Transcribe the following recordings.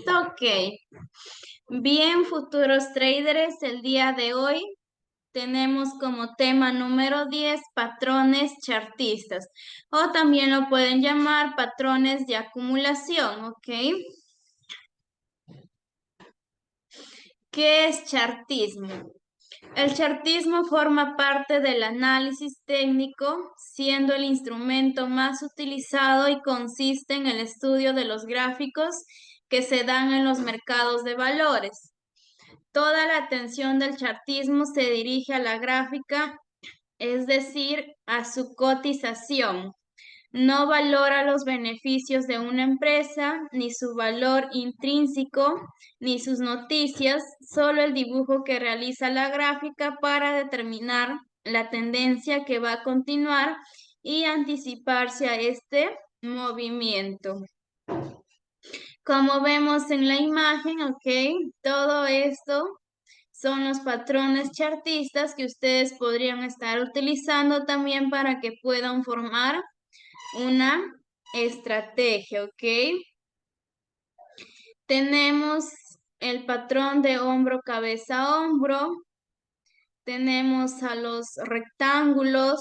Ok, bien, futuros traders, el día de hoy tenemos como tema número 10 patrones chartistas o también lo pueden llamar patrones de acumulación, ¿ok? ¿Qué es chartismo? El chartismo forma parte del análisis técnico, siendo el instrumento más utilizado y consiste en el estudio de los gráficos que se dan en los mercados de valores. Toda la atención del chartismo se dirige a la gráfica, es decir, a su cotización. No valora los beneficios de una empresa, ni su valor intrínseco, ni sus noticias, solo el dibujo que realiza la gráfica para determinar la tendencia que va a continuar y anticiparse a este movimiento. Como vemos en la imagen, ok, todo esto son los patrones chartistas que ustedes podrían estar utilizando también para que puedan formar una estrategia, ¿ok? Tenemos el patrón de hombro, cabeza, hombro. Tenemos a los rectángulos,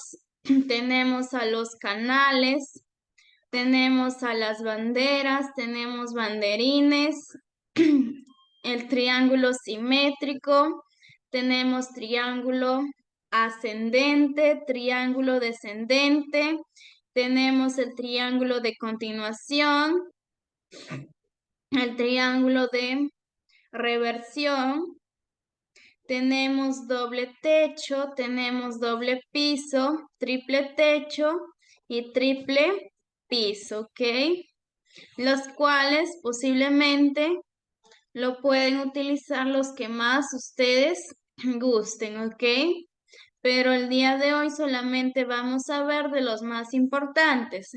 tenemos a los canales, tenemos a las banderas, tenemos banderines, el triángulo simétrico, tenemos triángulo ascendente, triángulo descendente, tenemos el triángulo de continuación, el triángulo de reversión, tenemos doble techo, tenemos doble piso, triple techo y triple piso, ¿ok? Los cuales posiblemente lo pueden utilizar los que más ustedes gusten, ¿ok? Pero el día de hoy solamente vamos a ver de los más importantes,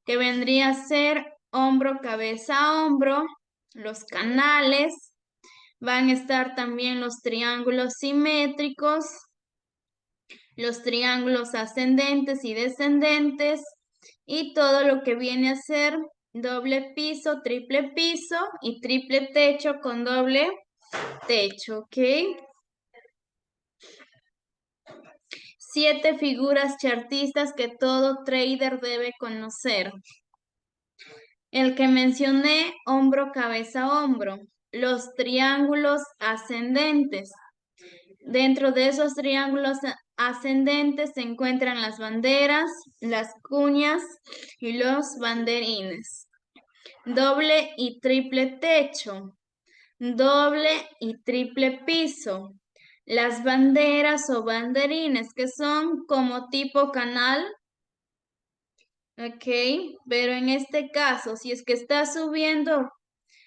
que vendría a ser hombro, cabeza, hombro, los canales, van a estar también los triángulos simétricos, los triángulos ascendentes y descendentes, y todo lo que viene a ser doble piso, triple piso y triple techo con doble techo, ¿ok? 7 figuras chartistas que todo trader debe conocer. El que mencioné, hombro, cabeza, hombro. Los triángulos ascendentes. Dentro de esos triángulos ascendentes se encuentran las banderas, las cuñas y los banderines. Doble y triple techo. Doble y triple piso. Las banderas o banderines que son como tipo canal, ok, pero en este caso, si es que está subiendo,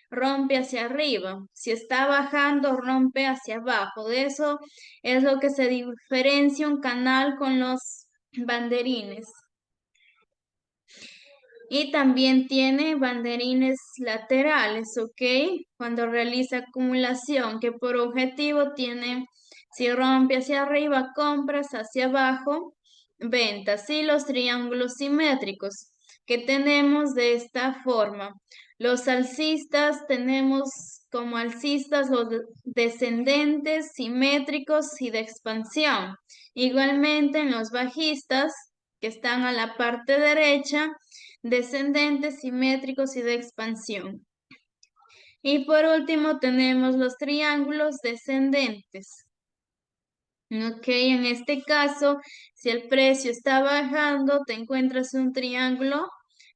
rompe hacia arriba, si está bajando, rompe hacia abajo. De eso es lo que se diferencia un canal con los banderines. Y también tiene banderines laterales, ¿ok? Cuando realiza acumulación, que por objetivo tiene, si rompe hacia arriba, compras, hacia abajo, ventas. Y los triángulos simétricos que tenemos de esta forma. Los alcistas tenemos como alcistas los descendentes, simétricos y de expansión. Igualmente en los bajistas, que están a la parte derecha, descendentes, simétricos y de expansión. Y por último tenemos los triángulos descendentes. Ok, en este caso, si el precio está bajando, te encuentras un triángulo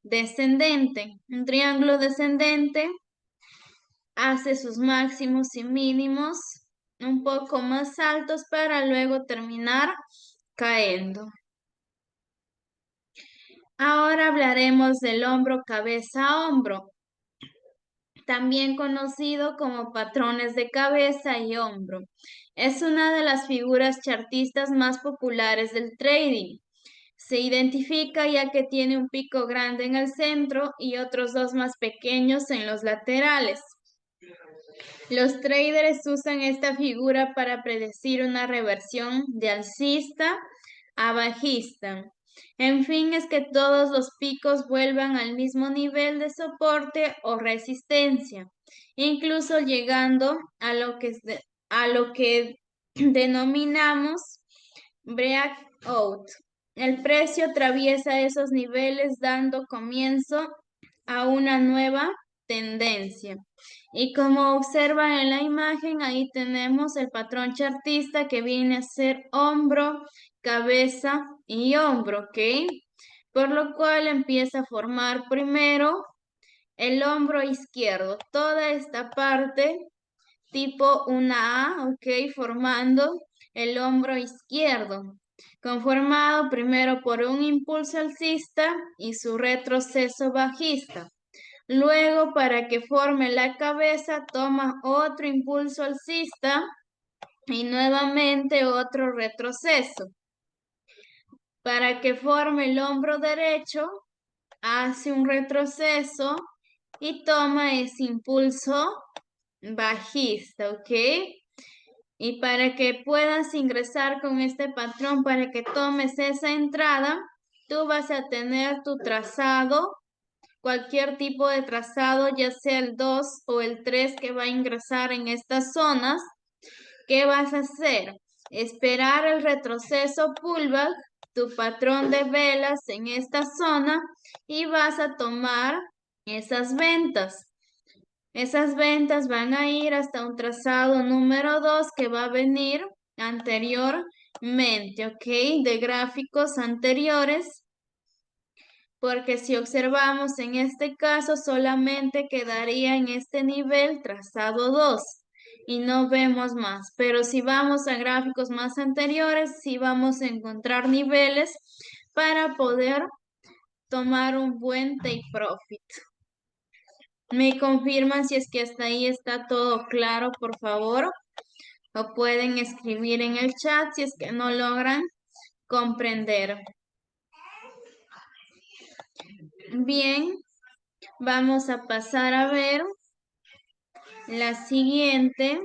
descendente. Un triángulo descendente hace sus máximos y mínimos un poco más altos para luego terminar cayendo. Ahora hablaremos del hombro, cabeza, hombro, también conocido como patrones de cabeza y hombro. Es una de las figuras chartistas más populares del trading. Se identifica ya que tiene un pico grande en el centro y otros dos más pequeños en los laterales. Los traders usan esta figura para predecir una reversión de alcista a bajista. En fin, es que todos los picos vuelvan al mismo nivel de soporte o resistencia, incluso llegando a lo que denominamos breakout. El precio atraviesa esos niveles dando comienzo a una nueva tendencia. Y como observan en la imagen, ahí tenemos el patrón chartista que viene a ser hombro, cabeza y hombro, ¿ok? Por lo cual empieza a formar primero el hombro izquierdo, toda esta parte tipo una A, ¿ok? Formando el hombro izquierdo, conformado primero por un impulso alcista y su retroceso bajista. Luego, para que forme la cabeza, toma otro impulso alcista y nuevamente otro retroceso. Para que forme el hombro derecho, hace un retroceso y toma ese impulso bajista, ¿ok? Y para que puedas ingresar con este patrón, para que tomes esa entrada, tú vas a tener tu trazado, cualquier tipo de trazado, ya sea el 2 o el 3 que va a ingresar en estas zonas. ¿Qué vas a hacer? Esperar el retroceso pullback, tu patrón de velas en esta zona y vas a tomar esas ventas. Esas ventas van a ir hasta un trazado número 2 que va a venir anteriormente, ¿ok? De gráficos anteriores, porque si observamos en este caso solamente quedaría en este nivel trazado 2 y no vemos más, pero si vamos a gráficos más anteriores, sí vamos a encontrar niveles para poder tomar un buen take profit. ¿Me confirman si es que hasta ahí está todo claro, por favor? O pueden escribir en el chat si es que no logran comprender. Bien, vamos a pasar a ver la siguiente,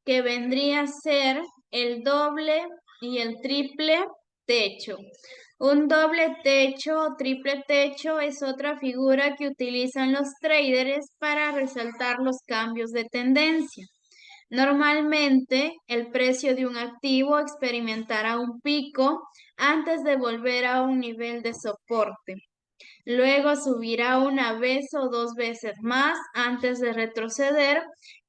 que vendría a ser el doble y el triple techo. Un doble techo o triple techo es otra figura que utilizan los traders para resaltar los cambios de tendencia. Normalmente, el precio de un activo experimentará un pico antes de volver a un nivel de soporte. Luego subirá una vez o dos veces más antes de retroceder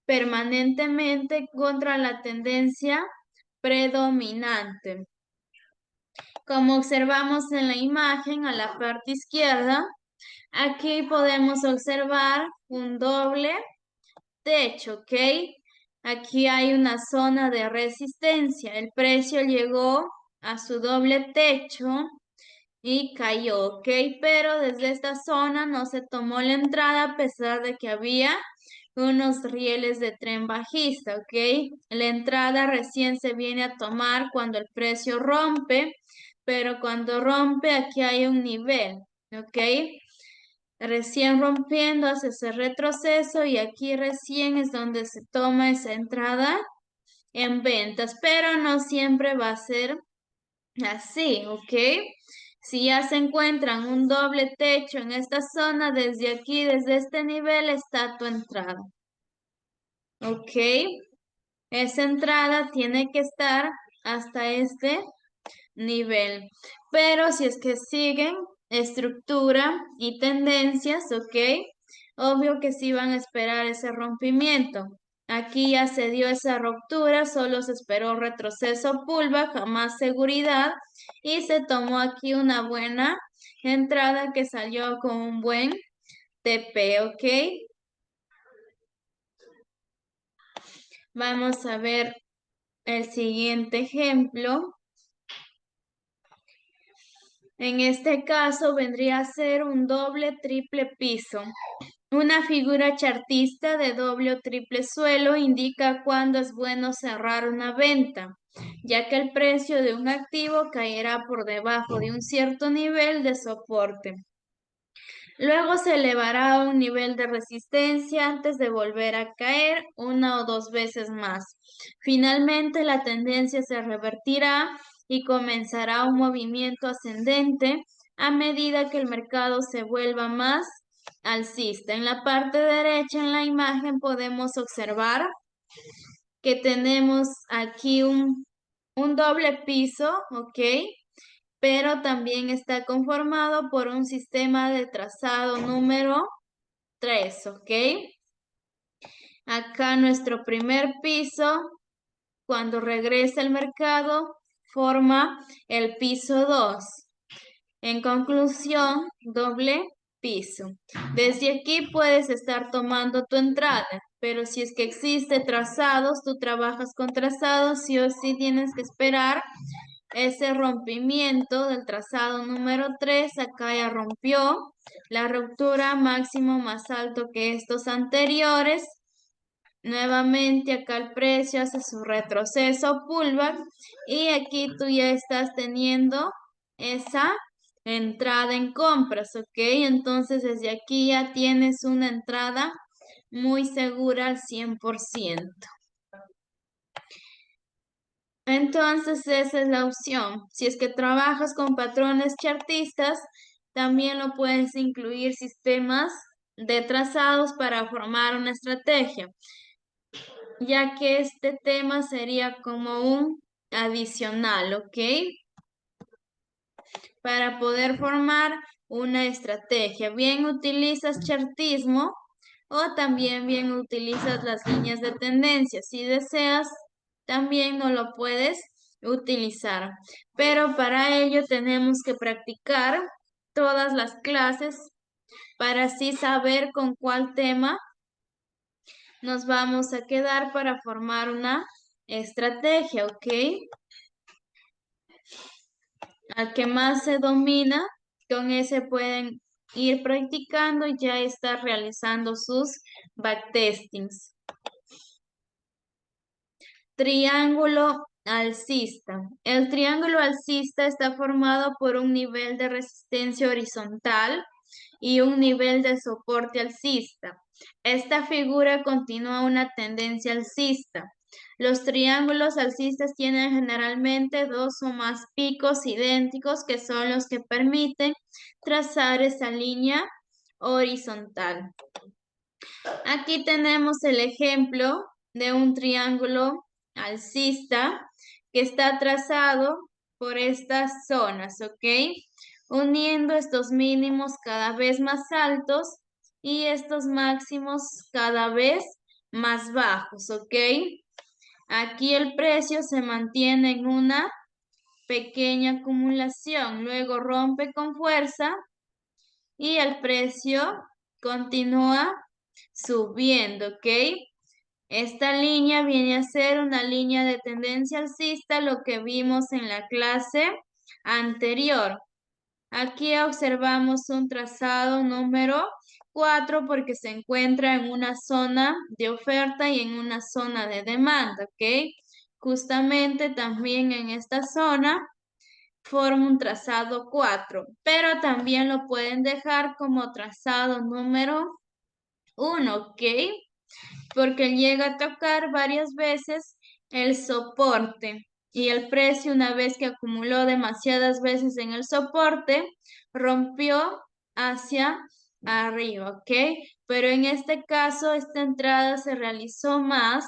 permanentemente contra la tendencia predominante. Como observamos en la imagen a la parte izquierda, aquí podemos observar un doble techo, ¿ok? Aquí hay una zona de resistencia. El precio llegó a su doble techo y cayó, ¿ok? Pero desde esta zona no se tomó la entrada a pesar de que había unos rieles de tren bajista, ¿ok? La entrada recién se viene a tomar cuando el precio rompe, pero cuando rompe aquí hay un nivel, ¿ok? Recién rompiendo hace ese retroceso y aquí recién es donde se toma esa entrada en ventas, pero no siempre va a ser así, ¿ok? Si ya se encuentran un doble techo en esta zona, desde aquí, desde este nivel, está tu entrada. ¿Ok? Esa entrada tiene que estar hasta este nivel. Pero si es que siguen estructura y tendencias, ¿ok? Obvio que sí van a esperar ese rompimiento. Aquí ya se dio esa ruptura, solo se esperó retroceso pullback, jamás seguridad, y se tomó aquí una buena entrada que salió con un buen TP, ¿ok? Vamos a ver el siguiente ejemplo. En este caso vendría a ser un doble triple piso. Una figura chartista de doble o triple suelo indica cuándo es bueno cerrar una venta, ya que el precio de un activo caerá por debajo de un cierto nivel de soporte. Luego se elevará a un nivel de resistencia antes de volver a caer una o dos veces más. Finalmente la tendencia se revertirá y comenzará un movimiento ascendente a medida que el mercado se vuelva más alcista. En la parte derecha en la imagen podemos observar que tenemos aquí un doble piso, ¿ok? Pero también está conformado por un sistema de trazado número 3, ¿ok? Acá nuestro primer piso, cuando regresa el mercado, forma el piso 2. En conclusión, doble piso. Desde aquí puedes estar tomando tu entrada, pero si es que existe trazados, tú trabajas con trazados, sí o sí tienes que esperar ese rompimiento del trazado número 3. Acá ya rompió la ruptura máximo más alto que estos anteriores. Nuevamente acá el precio hace su retroceso pullback y aquí tú ya estás teniendo esa entrada en compras, ¿ok? Entonces desde aquí ya tienes una entrada muy segura al 100%. Entonces esa es la opción. Si es que trabajas con patrones chartistas, también lo puedes incluir sistemas de trazados para formar una estrategia, ya que este tema sería como un adicional, ¿ok? Para poder formar una estrategia. Bien utilizas chartismo o también bien utilizas las líneas de tendencia. Si deseas, también no lo puedes utilizar. Pero para ello tenemos que practicar todas las clases para así saber con cuál tema nos vamos a quedar para formar una estrategia, ¿ok? Al que más se domina, con ese pueden ir practicando y ya estar realizando sus backtestings. Triángulo alcista. El triángulo alcista está formado por un nivel de resistencia horizontal y un nivel de soporte alcista. Esta figura continúa una tendencia alcista. Los triángulos alcistas tienen generalmente dos o más picos idénticos que son los que permiten trazar esa línea horizontal. Aquí tenemos el ejemplo de un triángulo alcista que está trazado por estas zonas, ¿ok? Uniendo estos mínimos cada vez más altos y estos máximos cada vez más bajos, ¿ok? Aquí el precio se mantiene en una pequeña acumulación, luego rompe con fuerza y el precio continúa subiendo, ¿ok? Esta línea viene a ser una línea de tendencia alcista, lo que vimos en la clase anterior. Aquí observamos un trazado número 4 porque se encuentra en una zona de oferta y en una zona de demanda, ¿ok? Justamente también en esta zona forma un trazado 4, pero también lo pueden dejar como trazado número 1, ¿ok? Porque llega a tocar varias veces el soporte y el precio, una vez que acumuló demasiadas veces en el soporte, rompió hacia arriba, ¿ok? Pero en este caso, esta entrada se realizó más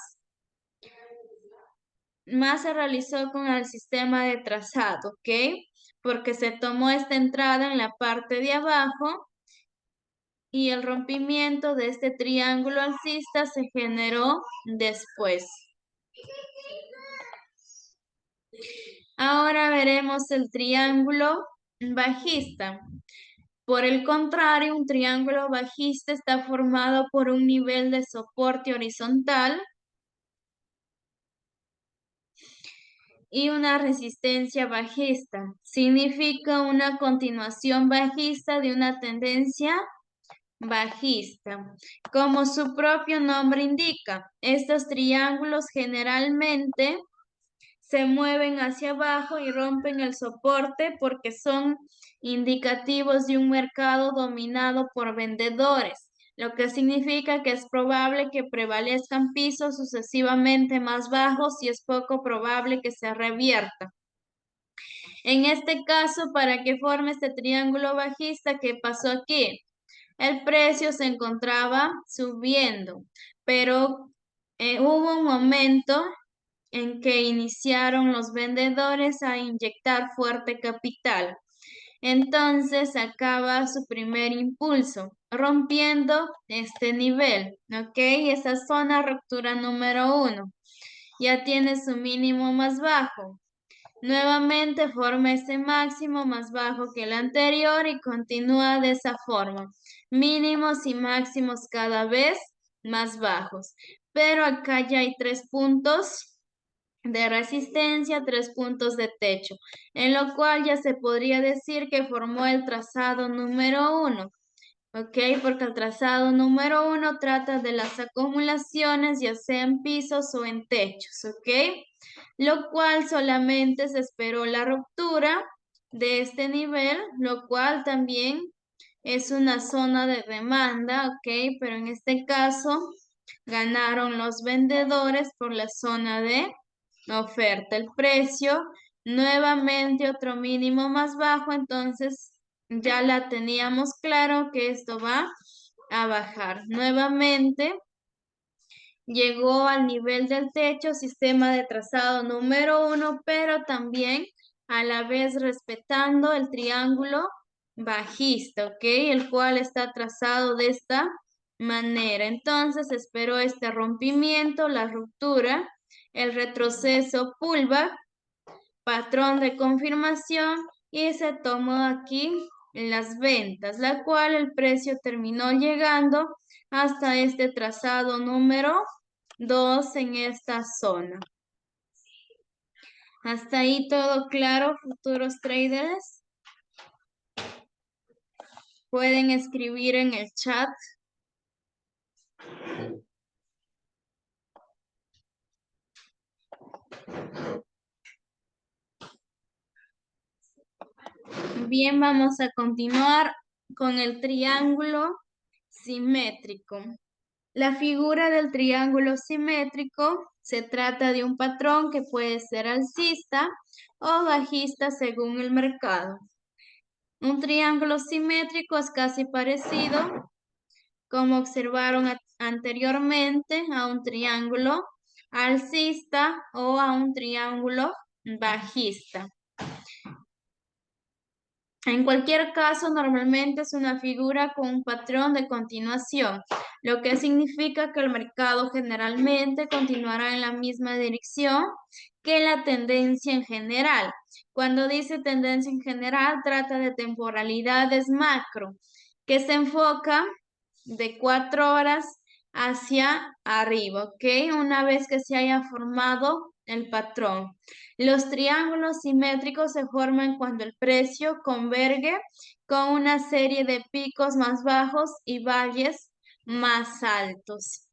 se realizó con el sistema de trazado, ¿ok? Porque se tomó esta entrada en la parte de abajo y el rompimiento de este triángulo alcista se generó después. Ahora veremos el triángulo bajista. Por el contrario, un triángulo bajista está formado por un nivel de soporte horizontal y una resistencia bajista. Significa una continuación bajista de una tendencia bajista. Como su propio nombre indica, estos triángulos generalmente se mueven hacia abajo y rompen el soporte porque son indicativos de un mercado dominado por vendedores, lo que significa que es probable que prevalezcan pisos sucesivamente más bajos y es poco probable que se revierta. En este caso, para que forme este triángulo bajista, ¿qué pasó aquí? El precio se encontraba subiendo, pero hubo un momento en que iniciaron los vendedores a inyectar fuerte capital. Entonces acaba su primer impulso, rompiendo este nivel, ¿ok? Esa zona ruptura número 1 ya tiene su mínimo más bajo. Nuevamente forma ese máximo más bajo que el anterior y continúa de esa forma. Mínimos y máximos cada vez más bajos. Pero acá ya hay 3 puntos de resistencia, 3 puntos de techo, en lo cual ya se podría decir que formó el trazado número 1. ¿Ok? Porque el trazado número 1 trata de las acumulaciones, ya sea en pisos o en techos, ¿ok? Lo cual solamente se esperó la ruptura de este nivel, lo cual también es una zona de demanda, ¿ok? Pero en este caso ganaron los vendedores por la zona de oferta. El precio, nuevamente otro mínimo más bajo, entonces ya la teníamos claro que esto va a bajar. Nuevamente llegó al nivel del techo, sistema de trazado número 1, pero también a la vez respetando el triángulo bajista, ¿ok? El cual está trazado de esta manera. Entonces esperó este rompimiento, la ruptura, el retroceso pullback, patrón de confirmación y se tomó aquí las ventas, la cual el precio terminó llegando hasta este trazado número 2 en esta zona. Hasta ahí todo claro, futuros traders. Pueden escribir en el chat. Bien, vamos a continuar con el triángulo simétrico. La figura del triángulo simétrico se trata de un patrón que puede ser alcista o bajista según el mercado. Un triángulo simétrico es casi parecido, como observaron anteriormente, a un triángulo alcista o a un triángulo bajista. En cualquier caso, normalmente es una figura con un patrón de continuación, lo que significa que el mercado generalmente continuará en la misma dirección que la tendencia en general. Cuando dice tendencia en general, trata de temporalidades macro, que se enfoca de 4 horas hacia arriba, ¿ok? Una vez que se haya formado el patrón. Los triángulos simétricos se forman cuando el precio converge con una serie de picos más bajos y valles más altos.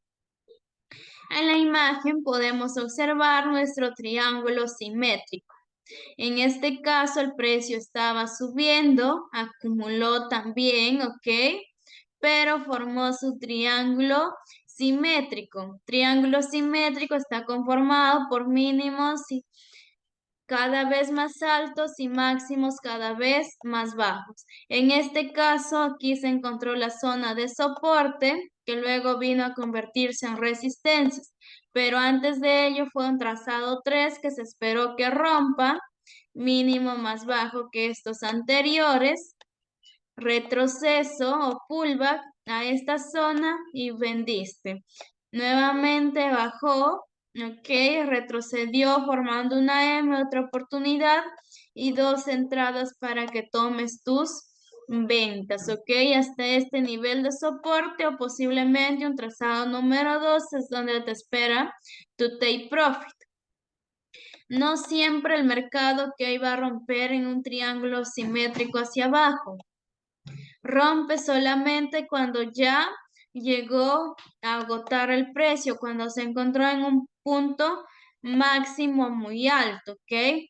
En la imagen podemos observar nuestro triángulo simétrico. En este caso el precio estaba subiendo, acumuló también, ¿ok? Pero formó su triángulo simétrico. Triángulo simétrico está conformado por mínimos y cada vez más altos y máximos cada vez más bajos. En este caso, aquí se encontró la zona de soporte, que luego vino a convertirse en resistencias, pero antes de ello fue un trazado 3 que se esperó que rompa, mínimo más bajo que estos anteriores, retroceso o pullback a esta zona y vendiste. Nuevamente bajó, ok, retrocedió formando una M, otra oportunidad y 2 entradas para que tomes tus ventas, ok, hasta este nivel de soporte o posiblemente un trazado número 2 es donde te espera tu take profit. No siempre el mercado que iba a romper en un triángulo simétrico hacia abajo. Rompe solamente cuando ya llegó a agotar el precio, cuando se encontró en un punto máximo muy alto, ¿ok?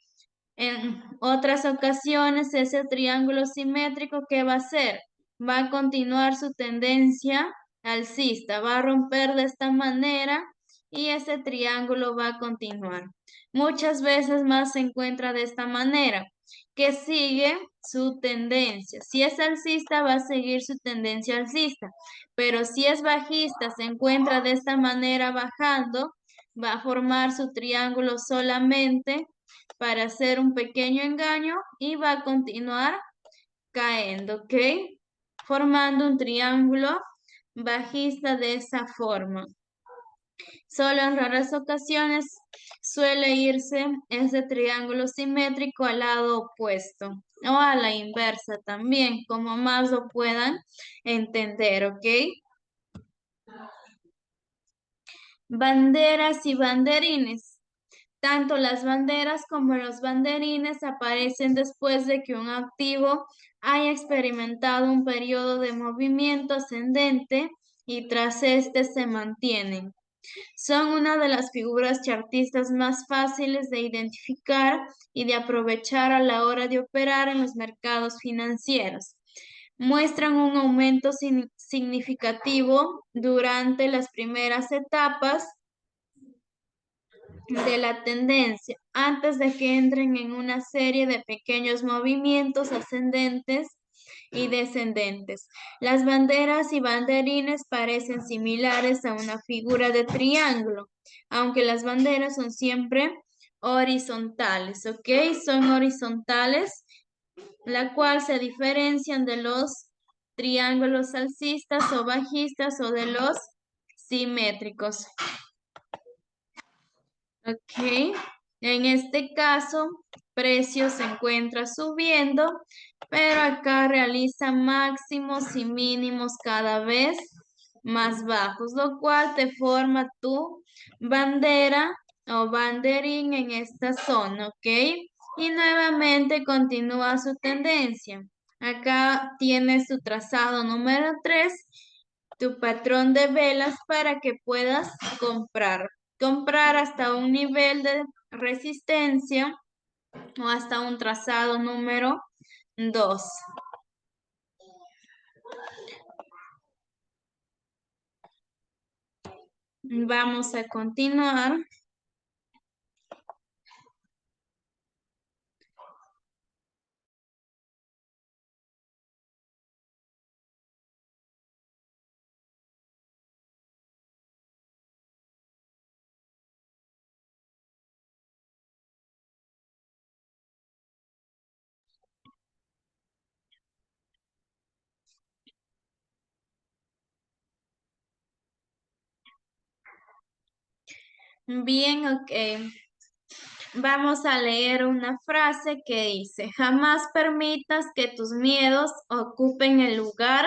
En otras ocasiones, ese triángulo simétrico, ¿qué va a hacer? Va a continuar su tendencia alcista, va a romper de esta manera y ese triángulo va a continuar. Muchas veces más se encuentra de esta manera. que sigue su tendencia. Si es alcista, va a seguir su tendencia alcista, pero si es bajista, se encuentra de esta manera bajando, va a formar su triángulo solamente para hacer un pequeño engaño y va a continuar cayendo, ¿ok? Formando un triángulo bajista de esa forma. Solo en raras ocasiones suele irse ese triángulo simétrico al lado opuesto o a la inversa también, como más lo puedan entender, ¿ok? Banderas y banderines. Tanto las banderas como los banderines aparecen después de que un activo haya experimentado un periodo de movimiento ascendente y tras este se mantienen. Son una de las figuras chartistas más fáciles de identificar y de aprovechar a la hora de operar en los mercados financieros. Muestran un aumento significativo durante las primeras etapas de la tendencia, antes de que entren en una serie de pequeños movimientos ascendentes y descendentes. Las banderas y banderines parecen similares a una figura de triángulo, aunque las banderas son siempre horizontales, ¿ok? Son horizontales, la cual se diferencian de los triángulos alcistas o bajistas o de los simétricos. Ok, en este caso, precio se encuentra subiendo, pero acá realiza máximos y mínimos cada vez más bajos, lo cual te forma tu bandera o banderín en esta zona, ¿ok? Y nuevamente continúa su tendencia. Acá tienes tu trazado número 3, tu patrón de velas para que puedas comprar hasta un nivel de resistencia o hasta un trazado número 2. Vamos a continuar. Bien, ok. Vamos a leer una frase que dice, jamás permitas que tus miedos ocupen el lugar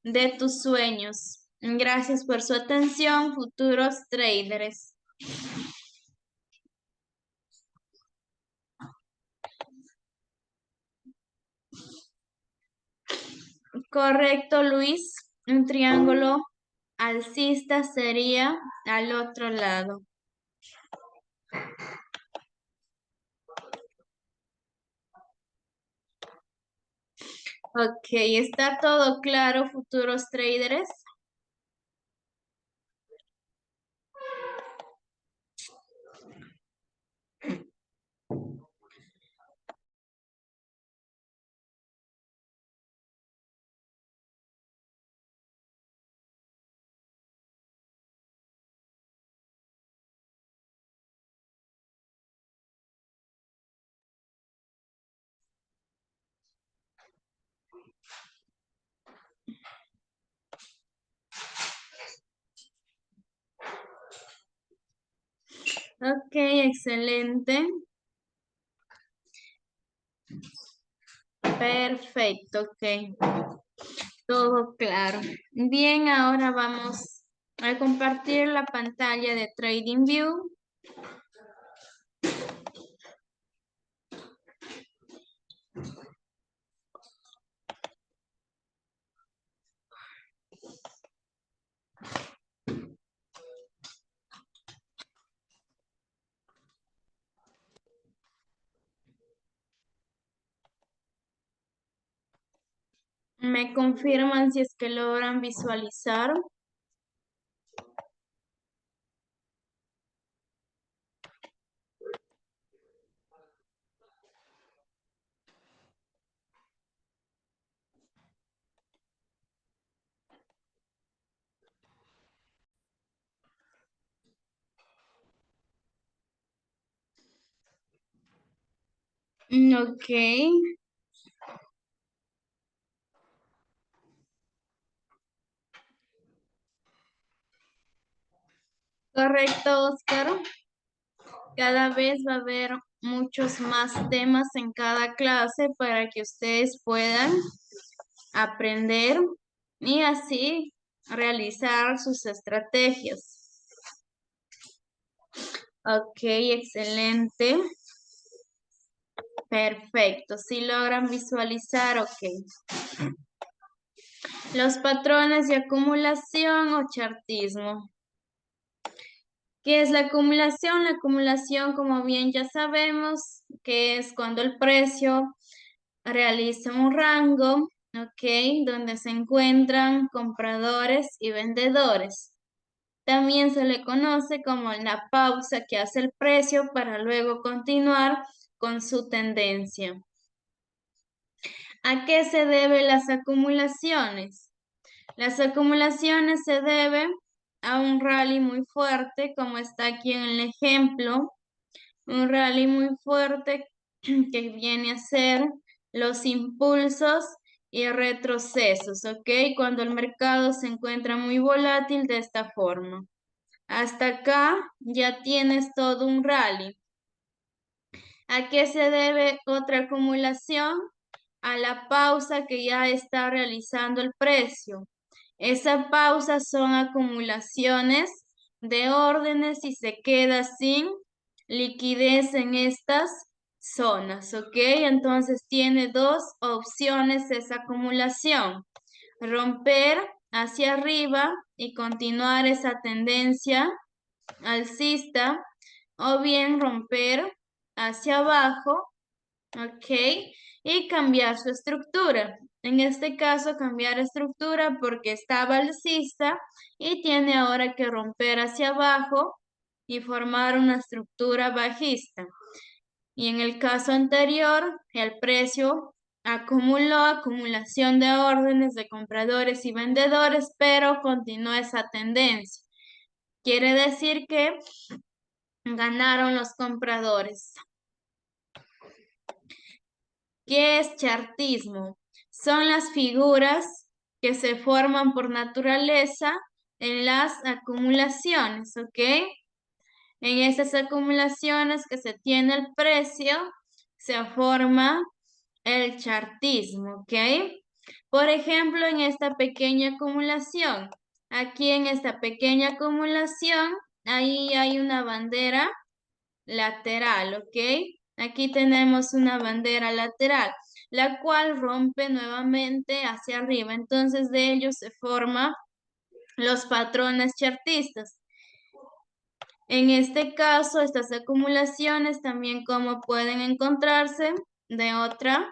de tus sueños. Gracias por su atención, futuros traders. Correcto, Luis. Un triángulo alcista sería al otro lado. Ok, ¿está todo claro, futuros traders? Ok, excelente. Perfecto, ok. Todo claro. Bien, ahora vamos a compartir la pantalla de TradingView. ¿Me confirman si es que logran visualizar? Ok, correcto, Oscar. Cada vez va a haber muchos más temas en cada clase para que ustedes puedan aprender y así realizar sus estrategias. Ok, excelente. Perfecto. Si logran visualizar, ok. Los patrones de acumulación o chartismo. ¿Qué es la acumulación? La acumulación, como bien ya sabemos, que es cuando el precio realiza un rango, ¿ok? Donde se encuentran compradores y vendedores. También se le conoce como la pausa que hace el precio para luego continuar con su tendencia. ¿A qué se deben las acumulaciones? Las acumulaciones se deben a un rally muy fuerte, como está aquí en el ejemplo, un rally muy fuerte que viene a ser los impulsos y retrocesos, ¿ok? Cuando el mercado se encuentra muy volátil de esta forma. Hasta acá ya tienes todo un rally. ¿A qué se debe otra acumulación? A la pausa que ya está realizando el precio. Esa pausa son acumulaciones de órdenes y se queda sin liquidez en estas zonas, ¿ok? Entonces tiene dos opciones esa acumulación. Romper hacia arriba y continuar esa tendencia alcista o bien romper hacia abajo, ¿ok? Y cambiar su estructura. En este caso, cambiar estructura porque estaba alcista y tiene ahora que romper hacia abajo y formar una estructura bajista. Y en el caso anterior, el precio acumuló acumulación de órdenes de compradores y vendedores, pero continuó esa tendencia. Quiere decir que ganaron los compradores. ¿Qué es chartismo? Son las figuras que se forman por naturaleza en las acumulaciones, ¿ok? En esas acumulaciones que se tiene el precio, se forma el chartismo, ¿ok? Por ejemplo, en esta pequeña acumulación, aquí en esta pequeña acumulación, ahí hay una bandera lateral, ¿ok? Aquí tenemos una bandera lateral, la cual rompe nuevamente hacia arriba. Entonces de ellos se forman los patrones chartistas. En este caso, estas acumulaciones también como pueden encontrarse de otra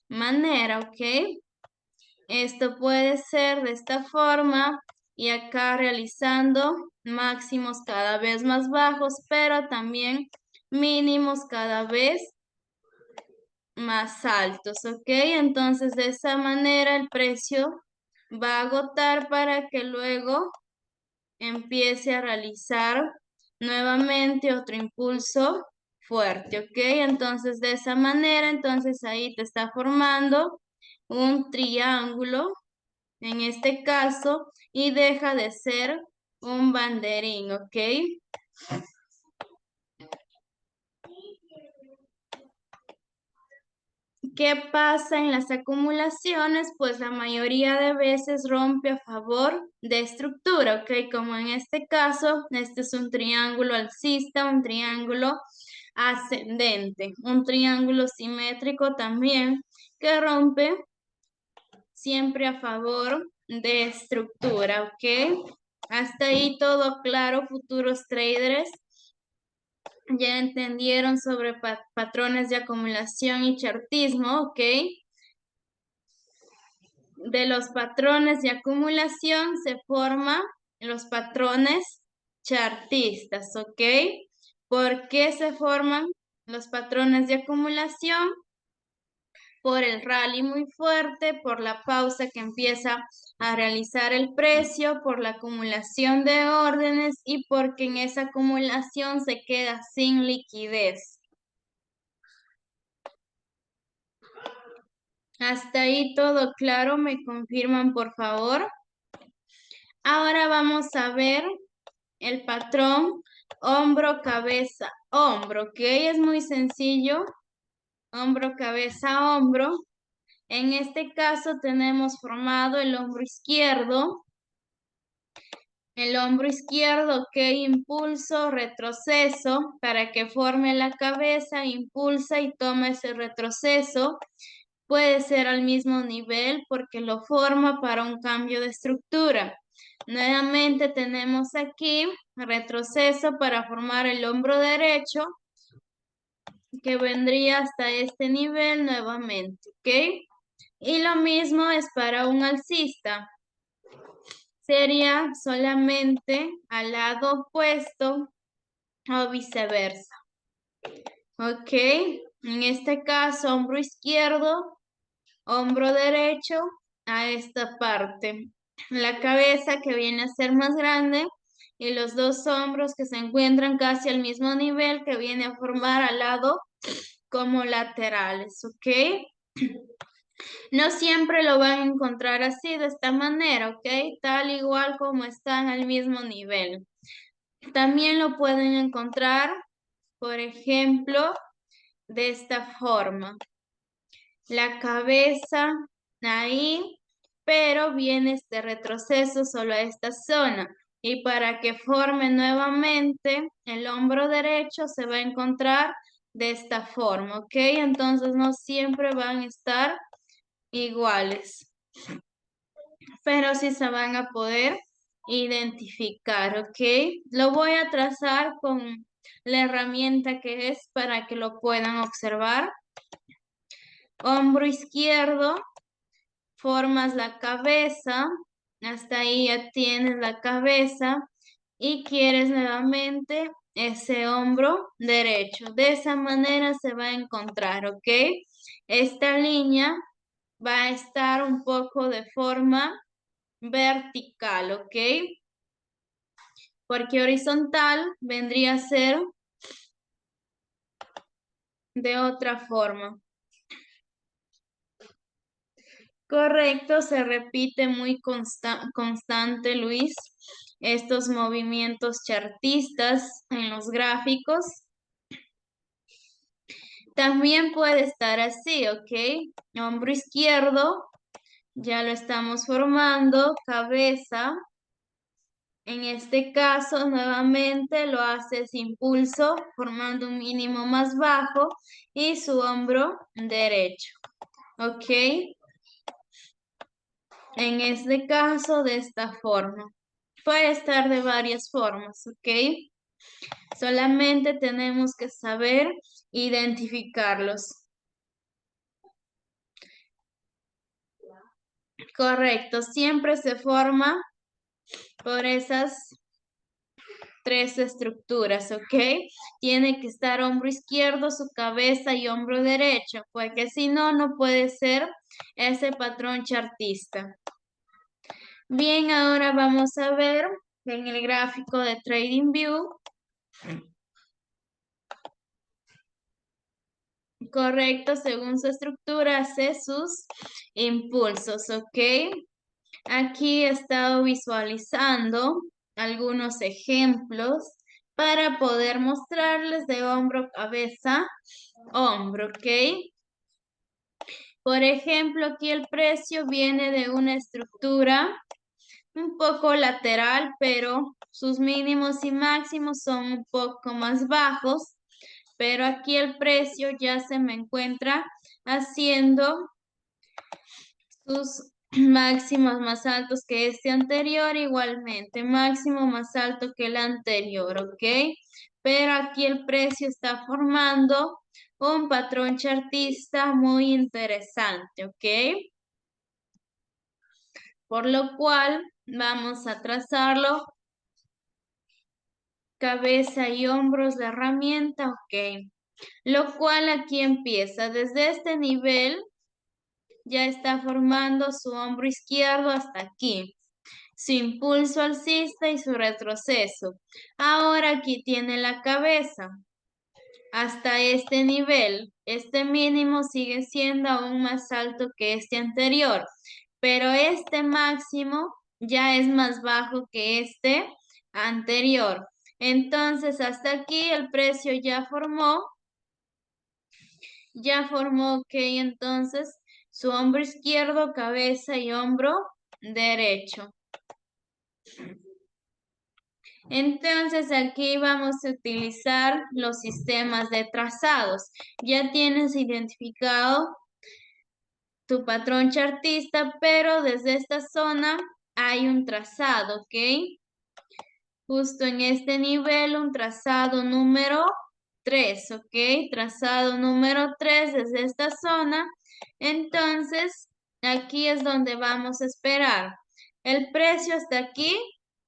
manera, ¿ok? Esto puede ser de esta forma y acá realizando máximos cada vez más bajos, pero también mínimos cada vez más altos, ¿ok? Entonces de esa manera el precio va a agotar para que luego empiece a realizar nuevamente otro impulso fuerte, ¿ok? Entonces de esa manera, entonces ahí te está formando un triángulo en este caso y deja de ser un banderín, ¿ok? ¿Qué pasa en las acumulaciones? Pues la mayoría de veces rompe a favor de estructura, ¿ok? Como en este caso, este es un triángulo alcista, un triángulo ascendente, un triángulo simétrico también que rompe siempre a favor de estructura, ¿ok? Hasta ahí todo claro, futuros traders. Ya entendieron sobre patrones de acumulación y chartismo, ¿ok? De los patrones de acumulación se forman los patrones chartistas, ¿ok? ¿Por qué se forman los patrones de acumulación? Por el rally muy fuerte, por la pausa que empieza a realizar el precio, por la acumulación de órdenes y porque en esa acumulación se queda sin liquidez. Hasta ahí todo claro, me confirman por favor. Ahora vamos a ver el patrón hombro, cabeza, hombro, ¿ok? Es muy sencillo, hombro, cabeza, hombro. En este caso tenemos formado el hombro izquierdo, ok, impulso, retroceso, para que forme la cabeza, impulsa y toma ese retroceso. Puede ser al mismo nivel porque lo forma para un cambio de estructura. Nuevamente tenemos aquí retroceso para formar el hombro derecho, que vendría hasta este nivel nuevamente, ¿ok? Y lo mismo es para un alcista. Sería solamente al lado opuesto o viceversa. ¿Ok? En este caso, hombro izquierdo, hombro derecho a esta parte. La cabeza que viene a ser más grande y los dos hombros que se encuentran casi al mismo nivel que viene a formar al lado como laterales, ¿ok? No siempre lo van a encontrar así, de esta manera, ¿ok? Tal igual como están al mismo nivel. También lo pueden encontrar, por ejemplo, de esta forma. La cabeza ahí, pero viene este retroceso solo a esta zona. Y para que forme nuevamente el hombro derecho se va a encontrar de esta forma, ¿ok? Entonces no siempre van a estar iguales, pero sí se van a poder identificar, ¿ok? Lo voy a trazar con la herramienta que es para que lo puedan observar. Hombro izquierdo, formas la cabeza, hasta ahí ya tienes la cabeza y quieres nuevamente ese hombro derecho. De esa manera se va a encontrar, ¿ok? Esta línea va a estar un poco de forma vertical, ¿ok? Porque horizontal vendría a ser de otra forma. Correcto, se repite muy constante, Luis, estos movimientos chartistas en los gráficos. También puede estar así, ¿ok? Hombro izquierdo, ya lo estamos formando, cabeza. En este caso, nuevamente lo haces impulso, formando un mínimo más bajo y su hombro derecho, ¿ok? En este caso, de esta forma. Puede estar de varias formas, ¿ok? Solamente tenemos que saber identificarlos. Correcto, siempre se forma por esas tres estructuras, ¿ok? Tiene que estar hombro izquierdo, su cabeza y hombro derecho, porque si no, no puede ser ese patrón chartista. Bien, ahora vamos a ver en el gráfico de TradingView. Correcto, según su estructura hace sus impulsos, ¿ok? Aquí he estado visualizando algunos ejemplos para poder mostrarles de hombro, cabeza, hombro, ¿ok? Por ejemplo, aquí el precio viene de una estructura un poco lateral, pero sus mínimos y máximos son un poco más bajos, pero aquí el precio ya se me encuentra haciendo sus máximos más altos que este anterior, igualmente, máximo más alto que el anterior, ¿ok? Pero aquí el precio está formando un patrón chartista muy interesante, ¿ok? Por lo cual vamos a trazarlo, cabeza y hombros, la herramienta, ok. Lo cual aquí empieza desde este nivel, ya está formando su hombro izquierdo hasta aquí, su impulso alcista y su retroceso. Ahora aquí tiene la cabeza. hasta este nivel. Este mínimo sigue siendo aún más alto que este anterior, pero este máximo ya es más bajo que este anterior. Entonces, hasta aquí el precio ya formó, ok, entonces su hombro izquierdo, cabeza y hombro derecho. Entonces aquí vamos a utilizar los sistemas de trazados. Ya tienes identificado tu patrón chartista, pero desde esta zona hay un trazado, ¿ok? Justo en este nivel, un trazado número 3, ¿ok? Trazado número 3 desde esta zona. Entonces, aquí es donde vamos a esperar. El precio hasta aquí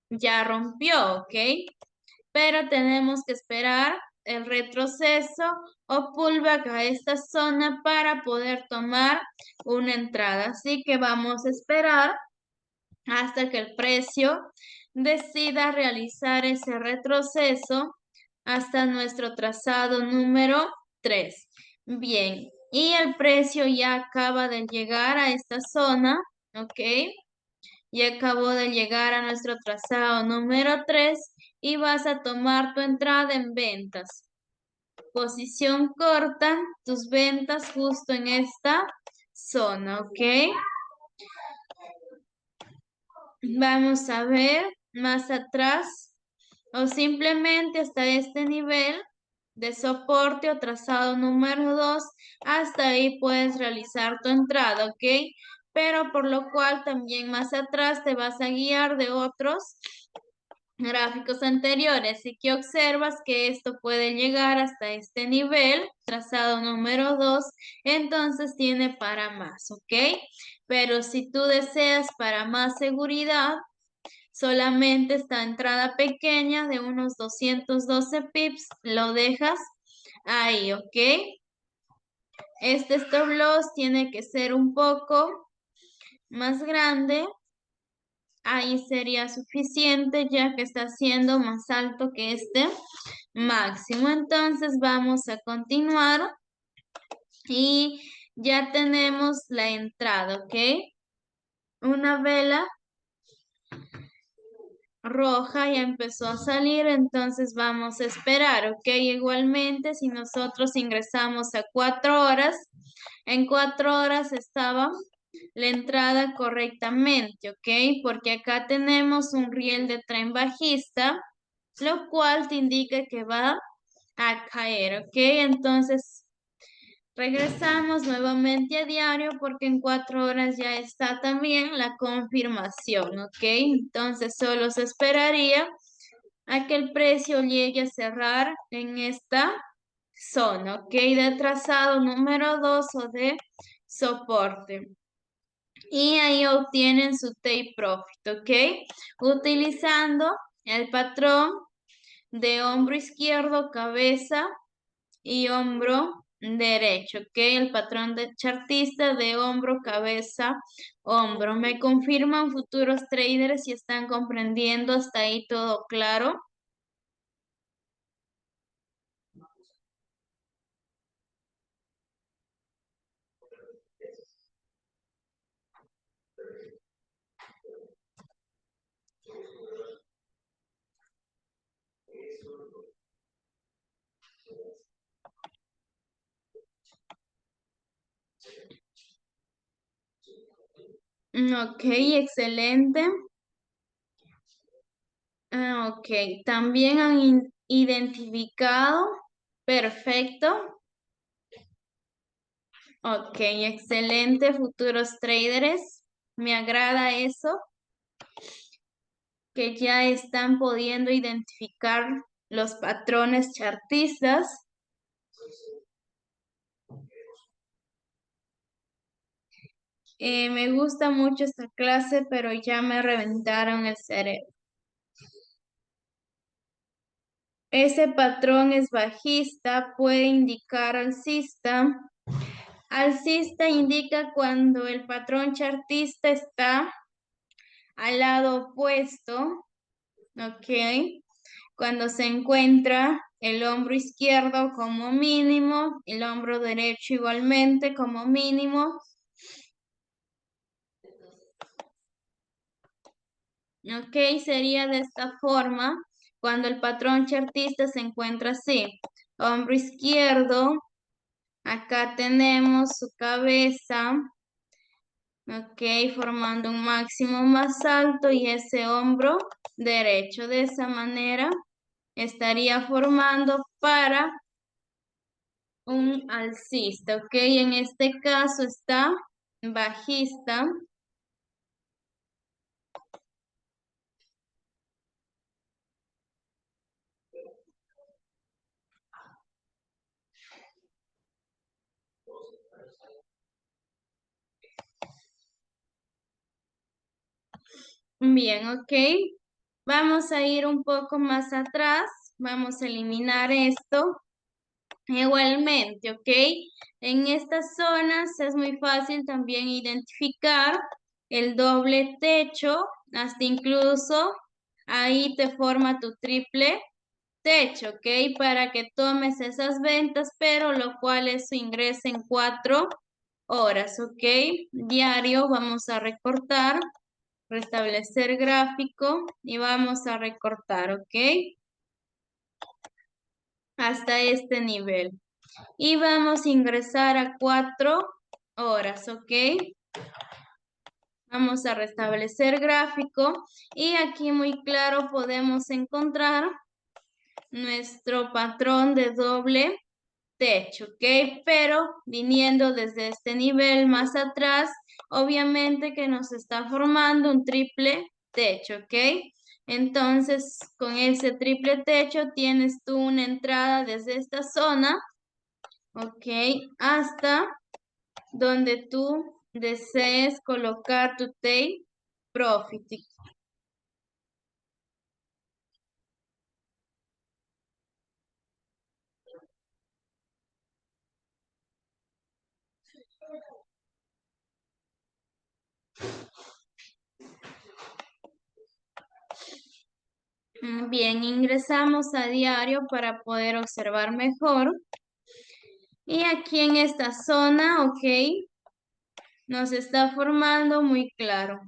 ya rompió, ¿ok? Pero tenemos que esperar el retroceso o pullback a esta zona para poder tomar una entrada. Así que vamos a esperar hasta que el precio decida realizar ese retroceso hasta nuestro trazado número 3. Bien, y el precio ya acaba de llegar a esta zona, ¿ok? Ya acabó de llegar a nuestro trazado número 3 y vas a tomar tu entrada en ventas. Posición corta, tus ventas justo en esta zona, ¿ok? Vamos a ver más atrás o simplemente hasta este nivel de soporte o trazado número 2, hasta ahí puedes realizar tu entrada, ¿ok? Pero por lo cual también más atrás te vas a guiar de otros gráficos anteriores y que observas que esto puede llegar hasta este nivel, trazado número 2, entonces tiene para más, ¿ok? Pero si tú deseas para más seguridad, solamente esta entrada pequeña de unos 212 pips lo dejas ahí, ¿ok? Este stop loss tiene que ser un poco más grande. Ahí sería suficiente ya que está siendo más alto que este máximo. Entonces vamos a continuar y ya tenemos la entrada, ¿ok? Una vela roja ya empezó a salir, entonces vamos a esperar, ¿ok? Igualmente, si nosotros ingresamos a 4 horas, en 4 horas estaba la entrada correctamente, ¿ok? Porque acá tenemos un riel de tren bajista, lo cual te indica que va a caer, ¿ok? Entonces, regresamos nuevamente a diario porque en 4 horas ya está también la confirmación, ¿ok? Entonces solo se esperaría a que el precio llegue a cerrar en esta zona, ¿ok? De trazado número 2 o de soporte. Y ahí obtienen su take profit, ¿ok? Utilizando el patrón de hombro izquierdo, cabeza y hombro derecho, ¿ok? El patrón de chartista de hombro, cabeza, hombro. ¿Me confirman futuros traders si están comprendiendo hasta ahí todo claro? Ok, excelente. Ok, también han identificado. Perfecto. Ok, excelente, futuros traders. Me agrada eso, que ya están pudiendo identificar los patrones chartistas. Me gusta mucho esta clase, pero ya me reventaron el cerebro. Ese patrón es bajista, puede indicar alcista. Alcista indica cuando el patrón chartista está al lado opuesto, ¿ok? Cuando se encuentra el hombro izquierdo como mínimo, el hombro derecho igualmente como mínimo. Ok, sería de esta forma cuando el patrón chartista se encuentra así. Hombro izquierdo, acá tenemos su cabeza, ok, formando un máximo más alto y ese hombro derecho. De esa manera estaría formando para un alcista, ok. En este caso está bajista. Bien, ok. Vamos a ir un poco más atrás. Vamos a eliminar esto. Igualmente, ok. En estas zonas es muy fácil también identificar el doble techo, hasta incluso ahí te forma tu triple techo, ok, para que tomes esas ventas, pero lo cual es su ingreso en 4 horas, ok. Diario vamos a recortar, restablecer gráfico y vamos a recortar, ok, hasta este nivel. Y vamos a ingresar a 4 horas, ok. Vamos a restablecer gráfico y aquí muy claro podemos encontrar nuestro patrón de doble techo, ¿ok? Pero viniendo desde este nivel más atrás, obviamente que nos está formando un triple techo, ¿ok? Entonces, con ese triple techo tienes tú una entrada desde esta zona, ¿ok? Hasta donde tú desees colocar tu take profit. Bien, ingresamos a diario para poder observar mejor. Y aquí en esta zona, ok, nos está formando muy claro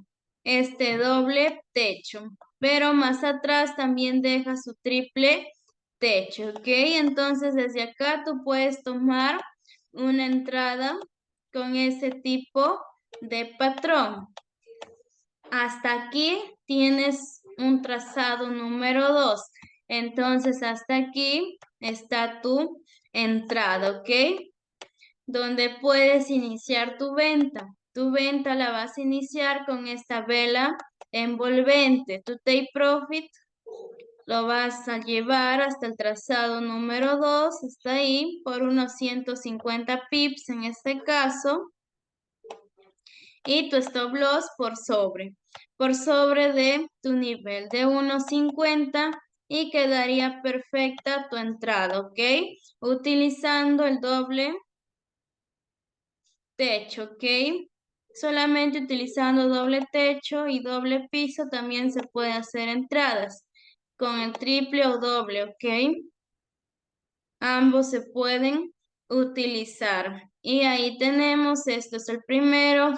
este doble techo, pero más atrás también deja su triple techo, ok. Entonces desde acá tú puedes tomar una entrada con ese tipo de patrón. Hasta aquí tienes un trazado número 2. Entonces hasta aquí está tu entrada, ¿ok? Donde puedes iniciar tu venta. Tu venta la vas a iniciar con esta vela envolvente. Tu take profit lo vas a llevar hasta el trazado número 2, está ahí, por unos 150 pips en este caso. Y tu stop loss por sobre de tu nivel de 1.50 y quedaría perfecta tu entrada, ¿ok? Utilizando el doble techo, ¿ok? Solamente utilizando doble techo y doble piso también se puede hacer entradas con el triple o doble, ¿ok? Ambos se pueden utilizar. Y ahí tenemos, esto es el primero,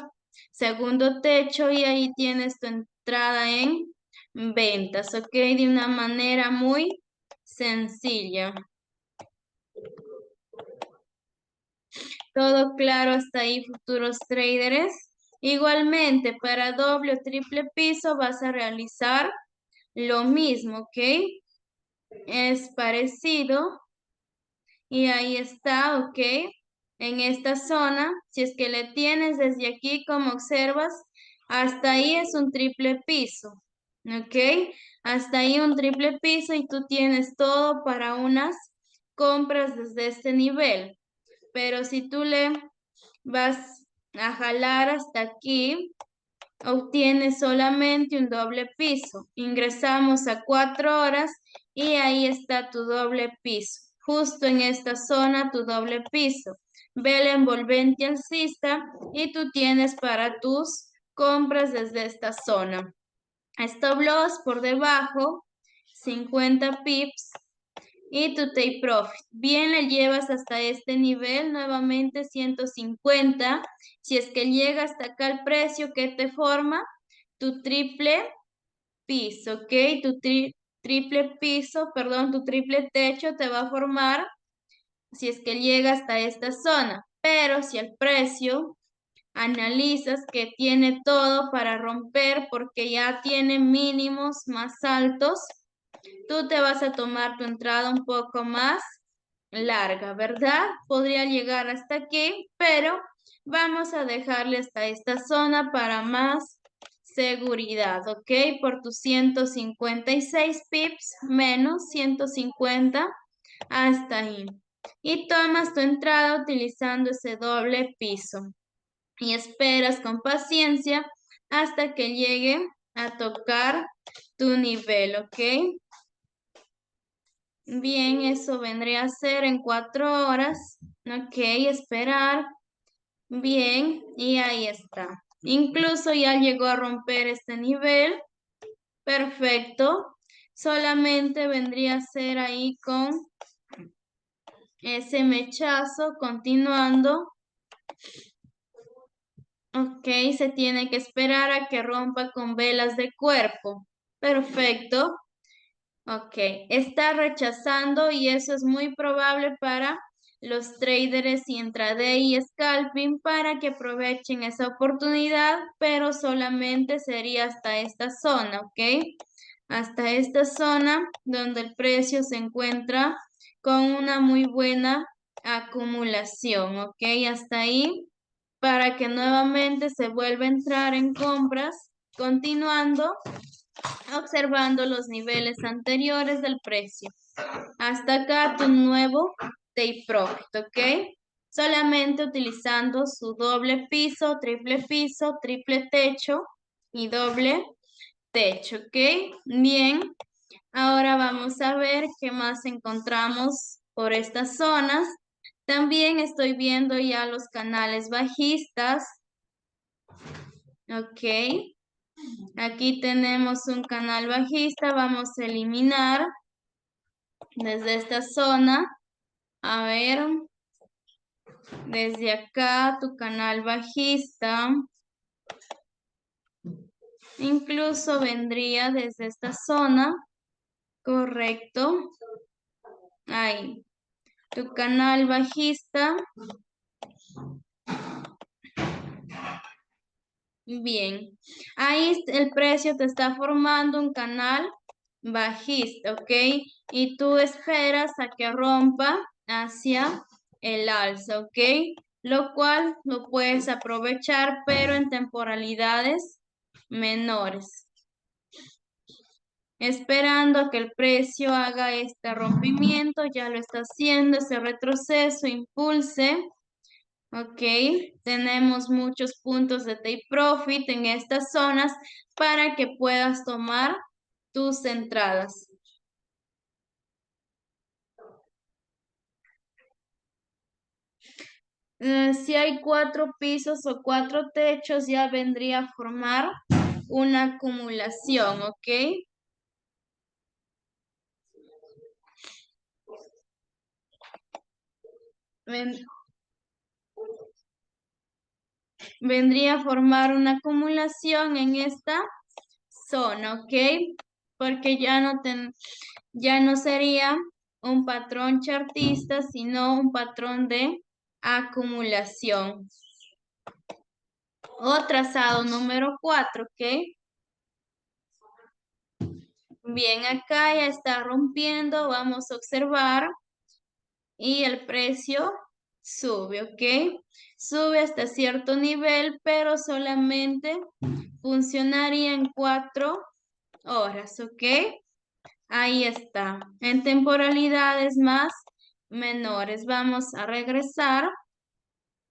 segundo techo y ahí tienes tu entrada en ventas, ¿ok? De una manera muy sencilla. Todo claro hasta ahí, futuros traders. Igualmente, para doble o triple piso vas a realizar lo mismo, ¿ok? Es parecido. Y ahí está, ok. En esta zona, si es que le tienes desde aquí, como observas, hasta ahí es un triple piso, ok. Hasta ahí un triple piso y tú tienes todo para unas compras desde este nivel. Pero si tú le vas a jalar hasta aquí, obtienes solamente un doble piso. Ingresamos a 4 horas y ahí está tu doble piso. Justo en esta zona tu doble piso. Vela envolvente alcista y tú tienes para tus compras desde esta zona. Stop loss por debajo, 50 pips. y tu take profit. Bien, le llevas hasta este nivel, nuevamente 150. Si es que llega hasta acá el precio que te forma, tu triple piso, ¿ok? Tu triple piso, perdón, tu triple techo te va a formar si es que llega hasta esta zona. Pero si el precio analizas que tiene todo para romper porque ya tiene mínimos más altos, tú te vas a tomar tu entrada un poco más larga, ¿verdad? Podría llegar hasta aquí, pero vamos a dejarle hasta esta zona para más seguridad, ¿ok? Por tus 156 pips menos 150 hasta ahí. Y tomas tu entrada utilizando ese doble piso y esperas con paciencia hasta que llegue a tocar tu nivel, ¿ok? Bien, eso vendría a ser en 4 horas. Ok, esperar. Bien, y ahí está. Incluso ya llegó a romper este nivel. Perfecto. Solamente vendría a ser ahí con ese mechazo continuando. Ok, se tiene que esperar a que rompa con velas de cuerpo. Perfecto. Ok, está rechazando y eso es muy probable para los traders intraday y scalping para que aprovechen esa oportunidad, pero solamente sería hasta esta zona, ¿ok? Hasta esta zona donde el precio se encuentra con una muy buena acumulación, ¿ok? Hasta ahí para que nuevamente se vuelva a entrar en compras, continuando observando los niveles anteriores del precio. Hasta acá tu nuevo take profit, ¿ok? Solamente utilizando su doble piso, triple techo y doble techo, ¿ok? Bien, ahora vamos a ver qué más encontramos por estas zonas. También estoy viendo ya los canales bajistas, ¿ok? Aquí tenemos un canal bajista, vamos a eliminar desde esta zona. A ver, desde acá tu canal bajista. Incluso vendría desde esta zona, correcto. Ahí, tu canal bajista. Bien, ahí el precio te está formando un canal bajista, ¿ok? Y tú esperas a que rompa hacia el alza, ¿ok? Lo cual lo puedes aprovechar, pero en temporalidades menores. Esperando a que el precio haga este rompimiento, ya lo está haciendo, ese retroceso, impulse. Ok, tenemos muchos puntos de take profit en estas zonas para que puedas tomar tus entradas. Si hay 4 pisos o 4 techos, ya vendría a formar una acumulación, ¿ok? Ven- vendría a formar una acumulación en esta zona, ¿ok? Porque ya no sería un patrón chartista, sino un patrón de acumulación. O trazado número 4, ¿ok? Bien, acá ya está rompiendo, vamos a observar y el precio sube, ¿ok? Sube hasta cierto nivel, pero solamente funcionaría en 4 horas, ¿ok? Ahí está. En temporalidades más menores vamos a regresar